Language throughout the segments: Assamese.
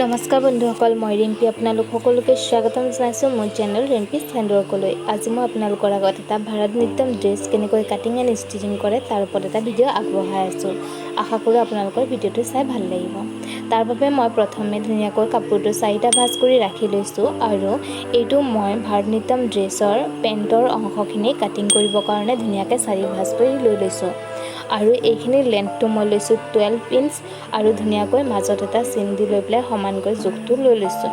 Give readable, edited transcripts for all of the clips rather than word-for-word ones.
নমস্কাৰ বন্ধুসকল, মই ৰিম্পি আপোনালোক সকলোকে স্বাগতম জনাইছোঁ মোৰ চেনেল ৰিম্পি হেণ্ডৱৰ্কলৈ। আজি মই আপোনালোকৰ আগত এটা ভাৰতনাট্যম ড্ৰেছ কেনেকৈ কাটিং এণ্ড ষ্টিচিং কৰে তাৰ ওপৰত এটা ভিডিঅ' আগবঢ়াই আছোঁ। আশা কৰোঁ আপোনালোকৰ ভিডিঅ'টো চাই ভাল লাগিব। তাৰ বাবে মই প্ৰথমে ধুনীয়াকৈ কাপোৰটো 4টা ভাঁজ কৰি ৰাখি লৈছোঁ আৰু এইটো মই ভাৰতনাট্যম ড্ৰেছৰ পেণ্টৰ অংশখিনি কাটিং কৰিবৰ কাৰণে ধুনীয়াকৈ 4 ভাঁজ কৰি লৈ লৈছোঁ। আৰু এইখিনি লেন্থটো মই লৈছোঁ 12 ইঞ্চ আৰু ধুনীয়াকৈ মাজত এটা চিন দি লৈ পেলাই সমানকৈ জোখটো লৈ লৈছোঁ।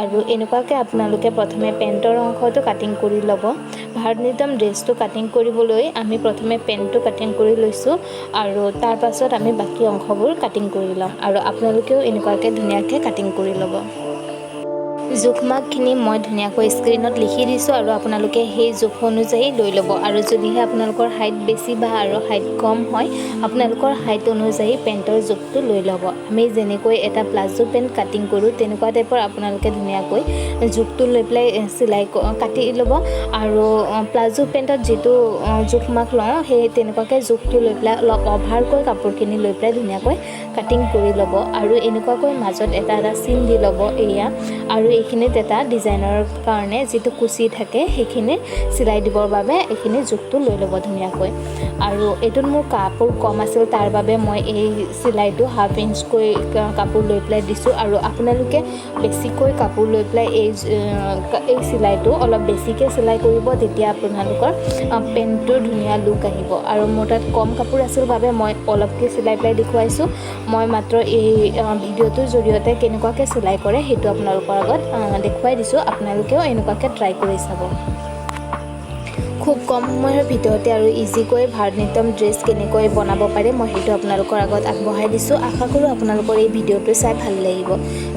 আৰু এনেকুৱাকৈ আপোনালোকে প্ৰথমে পেণ্টৰ অংশটো কাটিং কৰি ল'ব। ভাৰতনাট্যম ড্ৰেছটো কাটিং কৰিবলৈ আমি প্ৰথমে পেণ্টটো কাটিং কৰি লৈছোঁ আৰু তাৰ পাছত আমি বাকী অংশবোৰ কাটিং কৰি ল'ম আৰু আপোনালোকেও এনেকুৱাকৈ ধুনীয়াকৈ কাটিং কৰি ল'ব। জোখ মাখখিনি মই ধুনীয়াকৈ স্ক্ৰীনত লিখি দিছোঁ আৰু আপোনালোকে সেই জোখ অনুযায়ী লৈ ল'ব। আৰু যদিহে আপোনালোকৰ হাইট বেছি বা আৰু হাইট কম হয়, আপোনালোকৰ হাইট অনুযায়ী পেণ্টৰ জোখটো লৈ ল'ব। আমি যেনেকৈ এটা প্লাজো পেণ্ট কাটিং কৰোঁ তেনেকুৱা টাইপৰ আপোনালোকে ধুনীয়াকৈ জোখটো লৈ পেলাই চিলাই কাটি ল'ব। আৰু প্লাজো পেণ্টত যিটো জোখ মাখ লওঁ সেই তেনেকুৱাকৈ জোখটো লৈ পেলাই অলপ অভাৰকৈ কাপোৰখিনি লৈ পেলাই ধুনীয়াকৈ কাটিং কৰি ল'ব। আৰু এনেকুৱাকৈ মাজত এটা এটা চিন দি ল'ব এয়া। আৰু এইখিনিত এটা ডিজাইনৰ কাৰণে যিটো কুচি থাকে সেইখিনি চিলাই দিবৰ বাবে এইখিনি জোখটো লৈ ল'ব ধুনীয়াকৈ। আৰু এইটোত মোৰ কাপোৰ কম আছিল, তাৰ বাবে মই এই চিলাইটো 1/2 ইঞ্চকৈ কাপোৰ লৈ পেলাই দিছোঁ। আৰু আপোনালোকে বেছিকৈ কাপোৰ লৈ পেলাই এই চিলাইটো অলপ বেছিকৈ চিলাই কৰিব, তেতিয়া আপোনালোকৰ পেণ্টটোৰ ধুনীয়া লুক আহিব। আৰু মোৰ তাত কম কাপোৰ আছিল বাবে মই অলপকৈ চিলাই পেলাই দেখুৱাইছোঁ। মই মাত্ৰ এই ভিডিঅ'টোৰ জৰিয়তে কেনেকুৱাকৈ চিলাই কৰে সেইটো আপোনালোকৰ আগত দেখুৱাই দিছোঁ। আপোনালোকেও এনেকুৱাকৈ ট্ৰাই কৰি চাব। খুব কম সময়ৰ ভিতৰতে আৰু ইজিকৈ ভাৰতনাট্যম ড্ৰেছ কেনেকৈ বনাব পাৰে মই সেইটো আপোনালোকৰ আগত আগবঢ়াই দিছোঁ। আশা কৰোঁ আপোনালোকৰ এই ভিডিঅ'টো চাই ভাল লাগিব।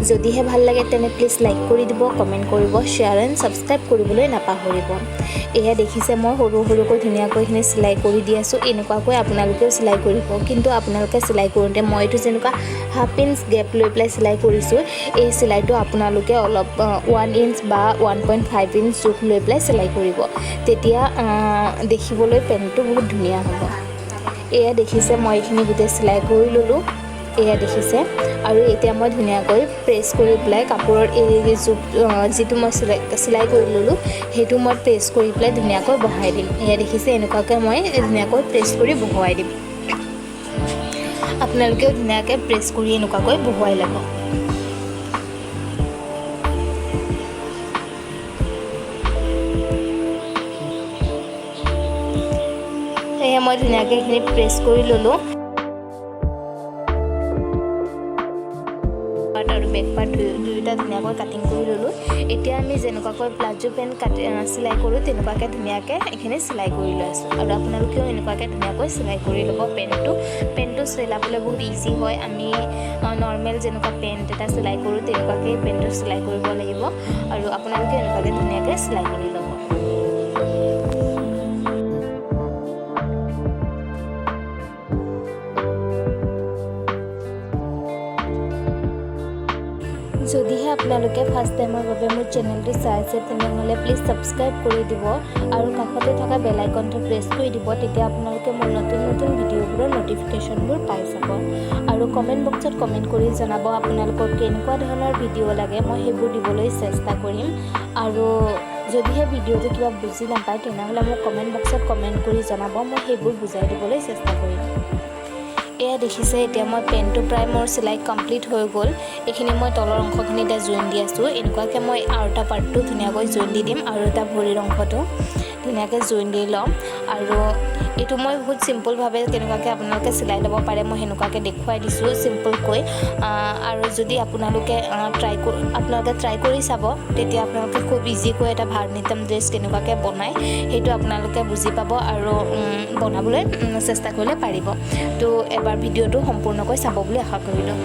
যদিহে ভাল লাগে তেনে প্লিজ লাইক কৰি দিব, কমেণ্ট কৰিব, শ্বেয়াৰ এণ্ড ছাবস্ক্ৰাইব কৰিবলৈ নাপাহৰিব। এয়া দেখিছে মই সৰু সৰুকৈ ধুনীয়াকৈ এইখিনি চিলাই কৰি দি আছোঁ। এনেকুৱাকৈ আপোনালোকেও চিলাই কৰিব। কিন্তু আপোনালোকে চিলাই কৰোঁতে মই এইটো যেনেকুৱা 1/2 ইঞ্চ গেপ লৈ পেলাই চিলাই কৰিছোঁ, এই চিলাইটো আপোনালোকে অলপ 1 ইঞ্চ বা 1.5 ইঞ্চ জোখ লৈ পেলাই চিলাই কৰিব। তেতিয়া দেখিবলৈ পেণ্টটো বহুত ধুনীয়া হ'ব। এয়া দেখিছে মই এইখিনি গোটেই চিলাই কৰি ল'লোঁ। এয়া দেখিছে। আৰু এতিয়া মই ধুনীয়াকৈ প্ৰেছ কৰি পেলাই কাপোৰৰ এই জোখ যিটো মই চিলাই কৰি ল'লোঁ সেইটো মই প্ৰেছ কৰি পেলাই ধুনীয়াকৈ বহাই দিম। এয়া দেখিছে এনেকুৱাকৈ মই ধুনীয়াকৈ প্ৰেছ কৰি বহুৱাই দিম। আপোনালোকেও ধুনীয়াকৈ প্ৰেছ কৰি এনেকুৱাকৈ বহুৱাই ল'ব। এয়া মই ধুনীয়াকৈ এইখিনি প্ৰেছ কৰি ল'লোঁ। আৰু বেক পাৰ্ট দুয়োটা ধুনীয়াকৈ কাটিং কৰি ল'লোঁ। এতিয়া আমি যেনেকুৱাকৈ প্লাজো পেণ্ট চিলাই কৰোঁ তেনেকুৱাকৈ ধুনীয়াকৈ এইখিনি চিলাই কৰি লৈ আছোঁ। আৰু আপোনালোকেও এনেকুৱাকৈ ধুনীয়াকৈ চিলাই কৰি ল'ব। পেণ্টটো চিলাবলৈ বহুত ইজি হয়। আমি নৰ্মেল যেনেকুৱা পেণ্ট এটা চিলাই কৰোঁ তেনেকুৱাকৈ পেণ্টটো চিলাই কৰিব লাগিব। আৰু আপোনালোকে এনেকুৱাকৈ ধুনীয়াকৈ চিলাই কৰি ল'ব। যদিহে আপোনালোকে ফাৰ্ষ্ট টাইমৰ বাবে মোৰ চেনেলটো চাই আছে তেনেহ'লে প্লিজ ছাবস্ক্ৰাইব কৰি দিব আৰু কাষতে থকা বেল আইকনটো প্ৰেছ কৰি দিব। তেতিয়া আপোনালোকে মোৰ নতুন নতুন ভিডিঅ'বোৰৰ ন'টিফিকেশ্যনবোৰ পাই যাব। আৰু কমেণ্ট বক্সত কমেণ্ট কৰি জনাব আপোনালোকৰ কেনেকুৱা ধৰণৰ ভিডিঅ' লাগে, মই সেইবোৰ দিবলৈ চেষ্টা কৰিম। আৰু যদিহে ভিডিঅ'টো কিবা বুজি নাপায় তেনেহ'লে মোক কমেণ্ট বক্সত কমেণ্ট কৰি জনাব, মই সেইবোৰ বুজাই দিবলৈ চেষ্টা কৰিম। এয়া দেখিছে এতিয়া মই পেণ্টটো প্ৰায় মোৰ চিলাই কমপ্লিট হৈ গ'ল। এইখিনি মই তলৰ অংশখিনি এতিয়া জইন দি আছোঁ। এনেকুৱাকৈ মই আৰু এটা পাৰ্টটো ধুনীয়াকৈ জইন দি দিম আৰু এটা ভৰিৰ অংশটো ধুনীয়াকৈ জইন দি ল'ম। আৰু এইটো মই বহুত চিম্পলভাৱে কেনেকুৱাকৈ আপোনালোকে চিলাই ল'ব পাৰে মই সেনেকুৱাকৈ দেখুৱাই দিছোঁ চিম্পলকৈ। আৰু যদি আপোনালোকে ট্ৰাই কৰি চাব তেতিয়া আপোনালোকে খুব ইজিকৈ এটা ভাৰতনাট্যম ড্ৰেছ কেনেকুৱাকৈ বনায় সেইটো আপোনালোকে বুজি পাব আৰু বনাবলৈ চেষ্টা কৰিলে পাৰিব। তো এবাৰ ভিডিঅ'টো সম্পূৰ্ণকৈ চাব বুলি আশা কৰিলোঁ।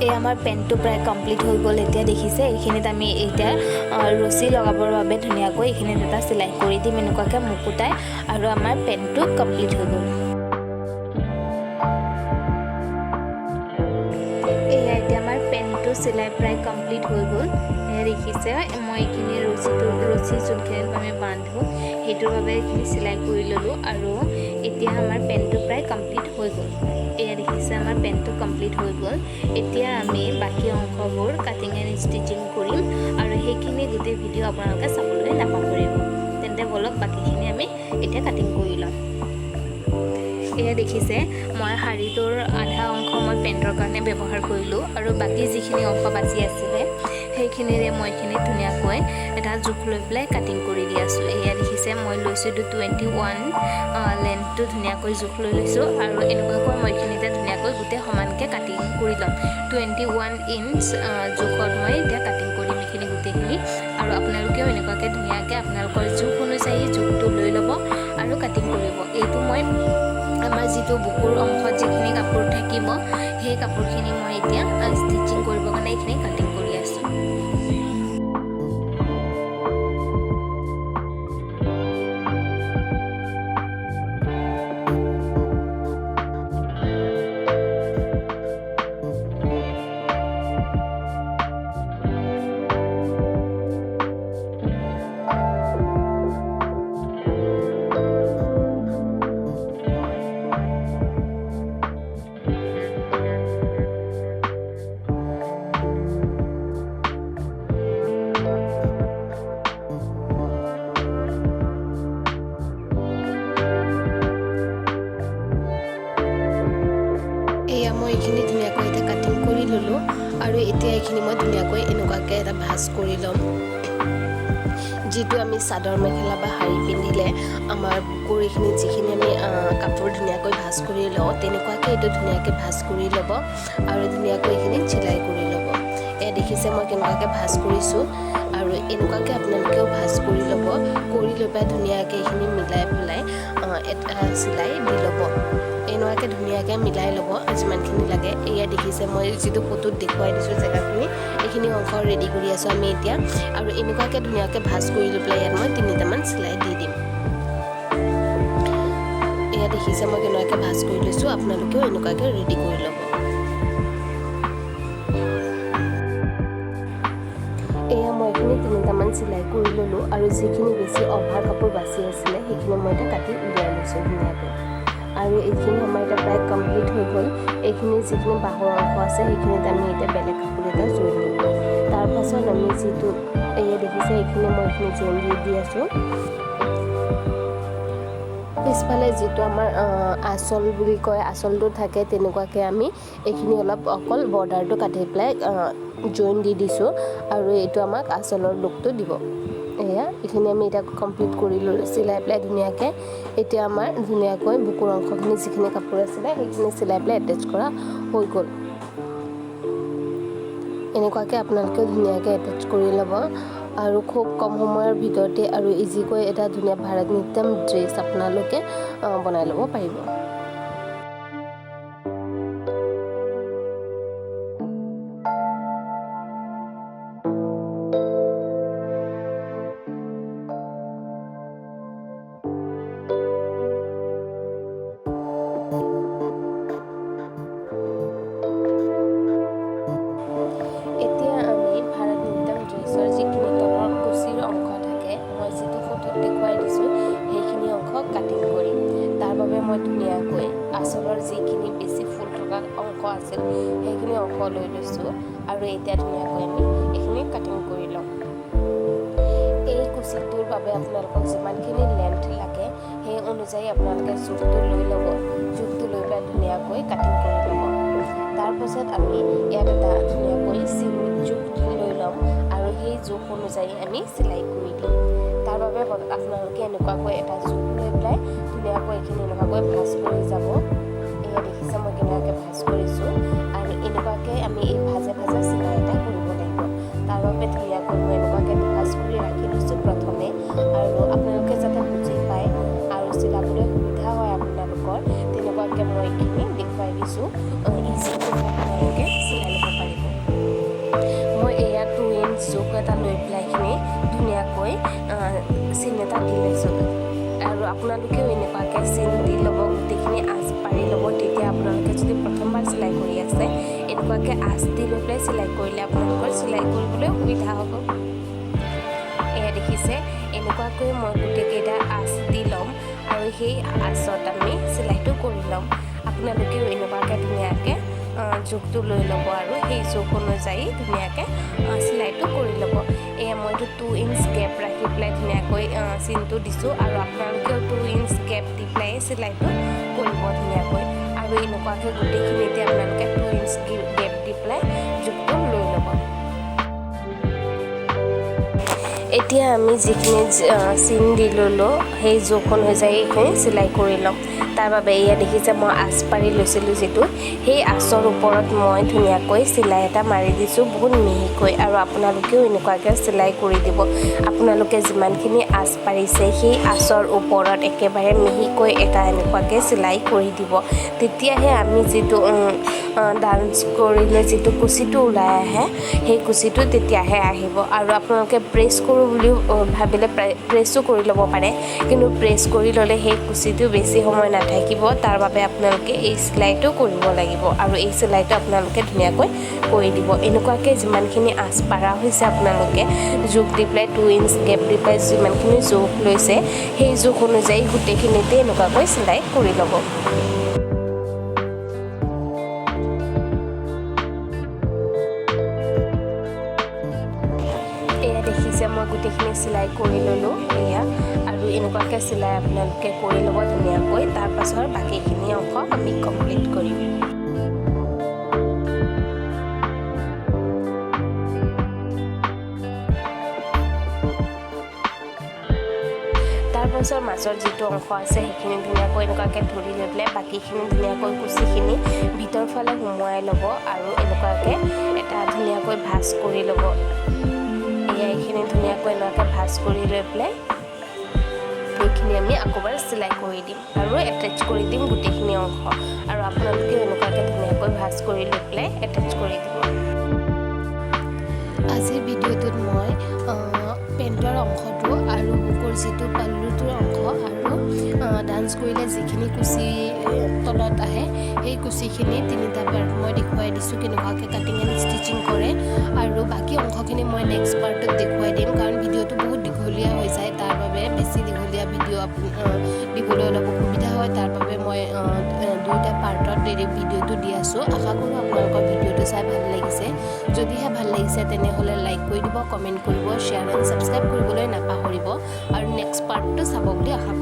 এই আমাৰ পেণ্টটো প্ৰায় কমপ্লিট হৈ গ'ল। এতিয়া দেখিছে এইখিনিত আমি এতিয়া ৰছী লগাবৰ বাবে ধুনীয়াকৈ এইখিনিত এটা চিলাই কৰি দিম এনেকুৱাকৈ মুকুটাই, আৰু আমাৰ পেণ্টটো কমপ্লিট হৈ গ'ল। এয়া এতিয়া আমাৰ পেণ্টটো চিলাই প্ৰায় কমপ্লিট হৈ গ'ল। দেখিছে মই এইখিনি ৰছী যোনখিনিত আমি বান্ধো সেইটোৰ বাবে এইখিনি চিলাই কৰি ল'লোঁ। আৰু এতিয়া আমাৰ পেণ্টটো প্ৰায় কমপ্লিট হৈ গ'ল। এয়া দেখিছে আমাৰ পেণ্টটো কমপ্লিট হৈ গ'ল। এতিয়া আমি বাকী অংশবোৰ কাটিং এণ্ড ষ্টিচিং কৰিম আৰু সেইখিনি গোটেই ভিডিঅ' আপোনালোকে চাবলৈ নাপাহৰিব। তেন্তে বলক বাকীখিনি আমি এতিয়া কাটিং কৰি ল'ম। এয়া দেখিছে মই শাড়ীটোৰ আধা অংশ মই পেণ্টৰ কাৰণে ব্যৱহাৰ কৰিলোঁ আৰু বাকী যিখিনি অংশ বাচি আছিলে সেইখিনিৰে মই এইখিনি ধুনীয়াকৈ এটা জোখ লৈ পেলাই কাটিং কৰি দি আছোঁ। এয়া দেখিছে মই লৈছোঁ 21 লেন্থটো ধুনীয়াকৈ জোখ লৈ লৈছোঁ আৰু এনেকুৱাকৈ মই এইখিনিতে ধুনীয়াকৈ গোটেই সমানকৈ কাটিং কৰি ল'ম। 21 ইঞ্চ জোখত মই এতিয়া কাটিং কৰিম এইখিনি গোটেইখিনি আৰু আপোনালোকেও এনেকুৱাকৈ ধুনীয়াকৈ আপোনালোকৰ জোখ অনুযায়ী জোখটো লৈ ল'ব আৰু কাটিং কৰিব। এইটো মই আমাৰ যিটো বুকুৰ অংশত যিখিনি কাপোৰ থাকিব সেই কাপোৰখিনি মই এতিয়া ষ্টিচিং কৰিবৰ কাৰণে এইখিনি কাটিং কৰি আছোঁ। মই এইখিনি ধুনীয়াকৈ এতিয়া কাটিং কৰি ল'লোঁ আৰু এতিয়া এইখিনি মই ধুনীয়াকৈ এনেকুৱাকৈ এটা ভাঁজ কৰি ল'ম। যিটো আমি চাদৰ মেখেলা বা শাড়ী পিন্ধিলে আমাৰ বুকুৰ এইখিনি যিখিনি আমি কাপোৰ ধুনীয়াকৈ ভাঁজ কৰি লওঁ তেনেকুৱাকৈ এইটো ধুনীয়াকৈ ভাঁজ কৰি ল'ব আৰু ধুনীয়াকৈ এইখিনি চিলাই কৰি ল'ব। এয়া দেখিছে মই কেনেকুৱাকৈ ভাঁজ কৰিছোঁ আৰু এনেকুৱাকৈ আপোনালোকেও ভাঁজ কৰি ল'ব। কৰি লৈ পেলাই ধুনীয়াকৈ এইখিনি মিলাই পেলাই এটা চিলাই দি ল'ব। এনেকুৱাকৈ ধুনীয়াকৈ মিলাই ল'ব যিমানখিনি লাগে। এয়া দেখিছে মই যিটো ফটোত দেখুৱাই দিছোঁ জেগাখিনি এইখিনি অংশ ৰেডি কৰি আছোঁ আমি এতিয়া আৰু এনেকুৱাকৈ ধুনীয়াকৈ ভাঁজ কৰি লৈ পেলাই ইয়াত মই 3টামান চিলাই দি দিম। এয়া দেখিছে মই কেনেকুৱাকৈ ভাঁজ কৰি লৈছোঁ, আপোনালোকেও এনেকুৱাকৈ ৰেডি কৰি ল'ব। এয়া মই এইখিনি 3টামান চিলাই কৰি ল'লোঁ আৰু যিখিনি বেছি অভাৰ কাপোৰ বাচি আছিলে সেইখিনি মই এতিয়া কাটি উলিয়াই লৈছোঁ ধুনীয়াকৈ। আৰু এইখিনি আমাৰ এতিয়া প্ৰায় কমপ্লিট হৈ গ'ল। এইখিনি যিখিনি বাহুৰ অংশ আছে সেইখিনিত আমি এতিয়া বেলেগ কাপোৰ এটা জোৰ দিম। তাৰপাছত আমি যিটো এয়া দেখিছে এইখিনি মই এইখিনি জোৰ দি আছোঁ। পিছফালে যিটো আমাৰ আঁচল বুলি কয় আঁচলটো থাকে তেনেকুৱাকৈ আমি এইখিনি অলপ অকল বৰ্ডাৰটো কাটি পেলাই জইন দি দিছোঁ আৰু এইটো আমাক আঁচলৰ লুকটো দিব। এয়া এইখিনি আমি এতিয়া কমপ্লিট কৰি লৈ চিলাই পেলাই ধুনীয়াকৈ এতিয়া আমাৰ ধুনীয়াকৈ বুকুৰ অংশখিনি যিখিনি কাপোৰ আছিলে সেইখিনি চিলাই পেলাই এটেচ কৰা হৈ গ'ল। এনেকুৱাকৈ আপোনালোকে ধুনীয়াকৈ এটেচ কৰি ল'ব আৰু খুব কম সময়ৰ ভিতৰতে আৰু ইজিকৈ এটা ধুনীয়া ভাৰতনাট্যম ড্ৰেছ আপোনালোকে বনাই ল'ব পাৰিব। মই ধুনীয়াকৈ আঁচলৰ যিখিনি বেছি ফুল থকা অংশ আছিল সেইখিনি অংশ লৈ লৈছোঁ আৰু এতিয়া ধুনীয়াকৈ আমি এইখিনি কাটিং কৰি ল'ম। এই কুচিটোৰ বাবে আপোনালোকক যিমানখিনি লেন্থ লাগে সেই অনুযায়ী আপোনালোকে জোখটো লৈ ল'ব। জোখটো লৈ পেলাই ধুনীয়াকৈ কাটিং কৰি ল'ব। তাৰপাছত আমি ইয়াত এটা ধুনীয়াকৈ জোখ লৈ ল'ম আৰু সেই জোখ অনুযায়ী আমি চিলাই কৰি দিম। তাৰ বাবে আপোনালোকে এনেকুৱাকৈ এটা জোখ লৈ পেলাই ধুনীয়াকৈ এইখিনি এনেকুৱাকৈ ভাঁজ কৰি যাব। এয়া দেখিছে মই কেনেকুৱাকৈ ভাঁজ কৰিছোঁ আৰু এনেকুৱাকৈ আমি এই ভাজে ভাজে চিলাই এটা কৰিব লাগিব। তাৰ বাবে ধুনীয়াকৈ মই এনেকুৱাকৈ ভাঁজ কৰি ৰাখি লৈছোঁ প্ৰথমে আৰু আপোনালোকে যাতে বুজি পায় আৰু চিলাবলৈ সুবিধা হয় আপোনালোকৰ তেনেকুৱাকৈ মই এইখিনি দেখুৱাই দিছোঁ। ইজিকৈ আপোনালোকে চিলাই ল'ব পাৰিব। মই এয়া 2 ইঞ্চ জোখ এটা লৈ পেলাই এইখিনি ধুনীয়াকৈ চিন এটা দি লৈছোঁ আৰু আপোনালোকেও এনেকুৱাকৈ চিন দি ল'ব, গোটেইখিনি আঁচ পাৰি ল'ব। তেতিয়া আপোনালোকে যদি প্ৰথমবাৰ চিলাই কৰি আছে এনেকুৱাকৈ আঁচ দি লৈ পেলাই চিলাই কৰিলে আপোনালোকৰ চিলাই কৰিবলৈ সুবিধা হ'ব। এয়া দেখিছে এনেকুৱাকৈ মই গোটেইকেইটা আঁচ দি ল'ম আৰু সেই আঁচত আমি চিলাইটো কৰি ল'ম। আপোনালোকেও এনেকুৱাকৈ ধুনীয়াকৈ জোখটো লৈ ল'ব আৰু সেই জোখ অনুযায়ী ধুনীয়াকৈ চিলাইটো কৰি ল'ব। এয়া মইতো 2 ইঞ্চ গেপ ৰাখি পেলাই ধুনীয়াকৈ চিনটো দিছোঁ আৰু আপোনালোকেও 2 ইঞ্চ গেপ দি পেলাই চিলাইটো কৰিব ধুনীয়াকৈ আৰু এনেকুৱাকৈ গোটেইখিনিতে আপোনালোকে 2 ইঞ্চ গেপ দি পেলাই জোখটো লৈ ল'ব। এতিয়া আমি যিখিনি চিন দি ল'লোঁ সেই জোখ অনুযায়ী এইখিনি চিলাই কৰি ল'ম। তাৰ বাবে এয়া দেখিছে মই আঁচ পাৰি লৈছিলোঁ যিটো সেই আঁচৰ ওপৰত মই ধুনীয়াকৈ চিলাই এটা মাৰি দিছোঁ বহুত মিহিকৈ আৰু আপোনালোকেও এনেকুৱাকৈ চিলাই কৰি দিব। আপোনালোকে যিমানখিনি আঁচ পাৰিছে সেই আঁচৰ ওপৰত একেবাৰে মিহিকৈ এটা এনেকুৱাকৈ চিলাই কৰি দিব। তেতিয়াহে আমি যিটো ডান্স কৰিলে যিটো কুচিটো ওলাই আহে সেই কুচিটো তেতিয়াহে আহিব। আৰু আপোনালোকে প্ৰেছ কৰোঁ বুলিও ভাবিলে প্ৰেছো কৰি ল'ব পাৰে, কিন্তু প্ৰেছ কৰি ল'লে সেই কুচিটো বেছি সময় নাথাকিব। তাৰ বাবে আপোনালোকে এই চিলাইটো কৰিব লাগিব আৰু এই চিলাইটো আপোনালোকে ধুনীয়াকৈ কৰি দিব। এনেকুৱাকৈ যিমানখিনি আঁচ পাৰা হৈছে আপোনালোকে জোখ দি পেলাই 2 ইঞ্চ গেপ দি পেলাই যিমানখিনি জোখ লৈছে সেই জোখ অনুযায়ী গোটেইখিনিতে এনেকুৱাকৈ চিলাই কৰি ল'ব। এয়া দেখিছে মই গোটেইখিনি চিলাই কৰি ল'লোঁ এয়া আৰু এনেকুৱাকৈ চিলাই আপোনালোকে কৰি ল'ব ধুনীয়াকৈ। তাৰপাছত বাকীখিনি অংশ আমি কমপ্লিট কৰিম। তাৰপাছত মাজৰ যিটো অংশ আছে সেইখিনি ধুনীয়াকৈ এনেকুৱাকৈ ধৰি লৈ পেলাই বাকীখিনি ধুনীয়াকৈ কুচিখিনি ভিতৰ ফালে সুমুৱাই ল'ব আৰু এনেকুৱাকৈ এটা ধুনীয়াকৈ ভাঁজ কৰি ল'ব। এইখিনি ধুনীয়াকৈ এনেকৈ ভাঁজ কৰি লৈ পেলাই এইখিনি আমি আকৌবাৰ চিলাই কৰি দিম আৰু এটেচ কৰি দিম গোটেইখিনি অংশ আৰু আপোনালোকে এনেকুৱাকৈ ধুনীয়াকৈ ভাঁজ কৰি লৈ পেলাই এটেচ কৰি দিব। আজিৰ ভিডিঅ'টোত মই পেণ্টৰ অংশটো আৰু বুকৰ যিটো পাল্লুটোৰ অংশ আৰু ডান্স কৰিলে যিখিনি কুচি তলত আহে সেই কুচিখিনি 3টা পাৰ্ট মই দেখুৱাই দিছোঁ কেনেকুৱাকৈ কাটিং এণ্ড ষ্টিচিং কৰে আৰু বাকী অংশখিনি মই নেক্সট পাৰ্টত দেখুৱাই দিম, কাৰণ ভিডিঅ'টো বহুত দীঘলীয়া হৈ যায়। তাৰ বাবে বেছি দীঘলীয়া ভিডিঅ' দিবলৈ অলপ অসুবিধা হয়। তাৰ বাবে মই 2টা পাৰ্টত ভিডিঅ'টো দি আছোঁ। আশা কৰোঁ আপোনালোকৰ ভিডিঅ'টো চাই ভাল লাগিছে। যদিহে ভাল লাগিছে তেনেহ'লে লাইক কৰি দিব, কমেণ্ট কৰিব, শ্বেয়াৰ এণ্ড ছাবস্ক্ৰাইব কৰিবলৈ নাপাহৰিব আৰু নেক্সট পাৰ্টটো চাব বুলি আশা কৰোঁ।